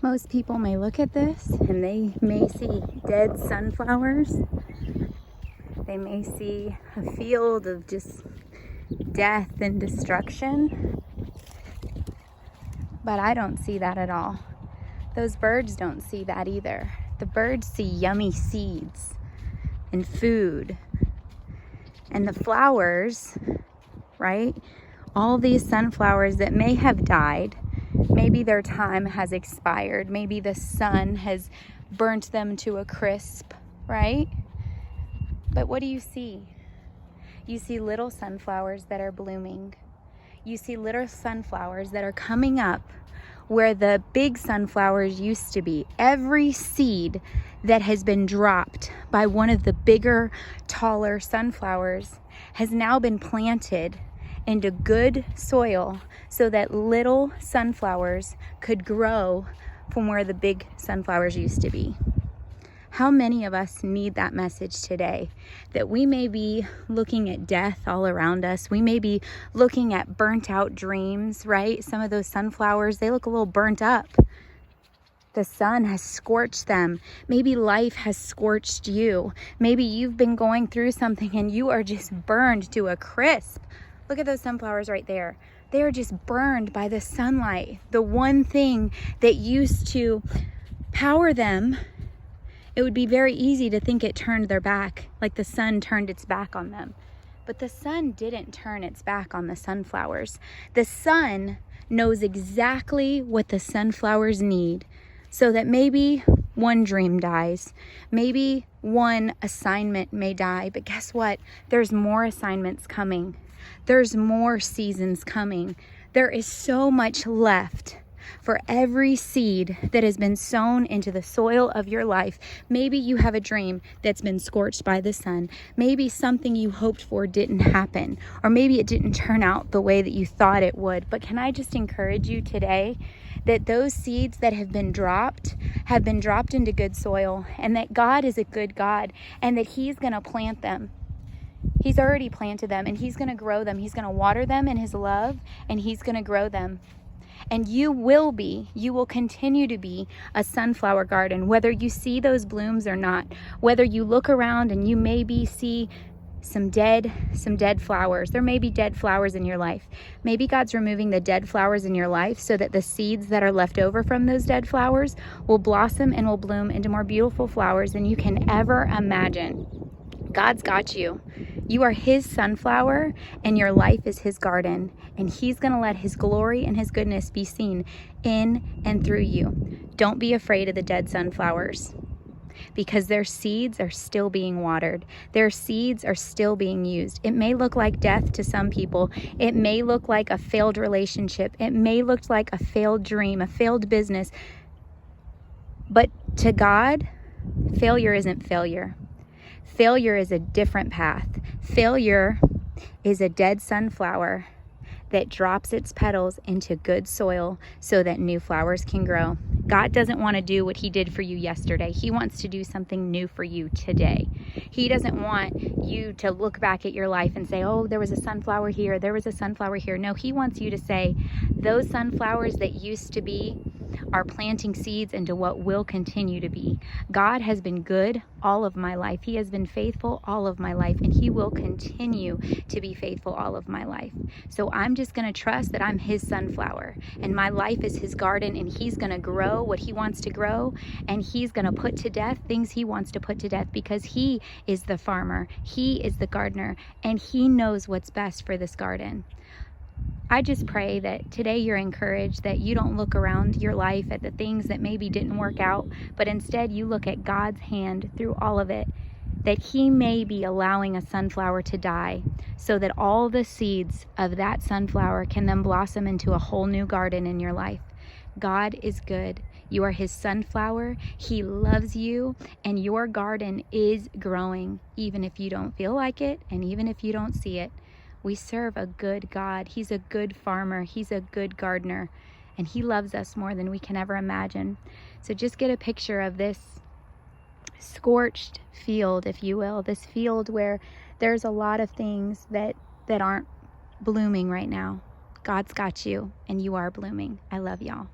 Most people may look at this and they may see dead sunflowers. They may see a field of just death and destruction. But I don't see that at all. Those birds don't see that either. The birds see yummy seeds and food. And the flowers, right? All these sunflowers that may have died, maybe their time has expired. Maybe the sun has burnt them to a crisp, right? But what do you see? You see little sunflowers that are blooming. You see little sunflowers that are coming up where the big sunflowers used to be. Every seed that has been dropped by one of the bigger, taller sunflowers has now been planted into good soil so that little sunflowers could grow from where the big sunflowers used to be. How many of us need that message today? That we may be looking at death all around us. We may be looking at burnt out dreams, right? Some of those sunflowers, they look a little burnt up. The sun has scorched them. Maybe life has scorched you. Maybe you've been going through something and you are just burned to a crisp. Look at those sunflowers right there. They are just burned by the sunlight. The one thing that used to power them, it would be very easy to think it turned their back, like the sun turned its back on them. But the sun didn't turn its back on the sunflowers. The sun knows exactly what the sunflowers need, so that maybe one dream dies, maybe one assignment may die, but guess what? There's more assignments coming. There's more seasons coming. There is so much left. For every seed that has been sown into the soil of your life. Maybe you have a dream that's been scorched by the sun. Maybe something you hoped for didn't happen, or maybe it didn't turn out the way that you thought it would. But can I just encourage you today that those seeds that have been dropped into good soil, and that God is a good God, and that He's going to plant them. He's already planted them, and He's going to grow them. He's going to water them in His love, and He's going to grow them. And you will continue to be a sunflower garden, whether you see those blooms or not, whether you look around and you maybe see some dead flowers. There may be dead flowers in your life. Maybe God's removing the dead flowers in your life so that the seeds that are left over from those dead flowers will blossom and will bloom into more beautiful flowers than you can ever imagine. God's got you. You are His sunflower, and your life is His garden, and He's going to let His glory and His goodness be seen in and through you. Don't be afraid of the dead sunflowers, because their seeds are still being watered. Their seeds are still being used. It may look like death to some people. It may look like a failed relationship. It may look like a failed dream, a failed business. But to God, failure isn't failure. Failure is a different path. Failure is a dead sunflower that drops its petals into good soil so that new flowers can grow. God doesn't want to do what He did for you yesterday. He wants to do something new for you today. He doesn't want you to look back at your life and say, oh, there was a sunflower here, there was a sunflower here. No, He wants you to say, those sunflowers that used to be are planting seeds into what will continue to be. God has been good all of my life. He has been faithful all of my life, and He will continue to be faithful all of my life. So I'm just going to trust that I'm His sunflower, and my life is His garden, and He's going to grow what He wants to grow, and He's going to put to death things He wants to put to death, because He is the farmer, He is the gardener, and He knows what's best for this garden. I just pray that today you're encouraged, that you don't look around your life at the things that maybe didn't work out, but instead you look at God's hand through all of it, that He may be allowing a sunflower to die so that all the seeds of that sunflower can then blossom into a whole new garden in your life. God is good. You are His sunflower. He loves you, and your garden is growing, even if you don't feel like it and even if you don't see it. We serve a good God. He's a good farmer. He's a good gardener, and He loves us more than we can ever imagine. So just get a picture of this scorched field, if you will, this field where there's a lot of things that aren't blooming right now. God's got you, and you are blooming. I love y'all.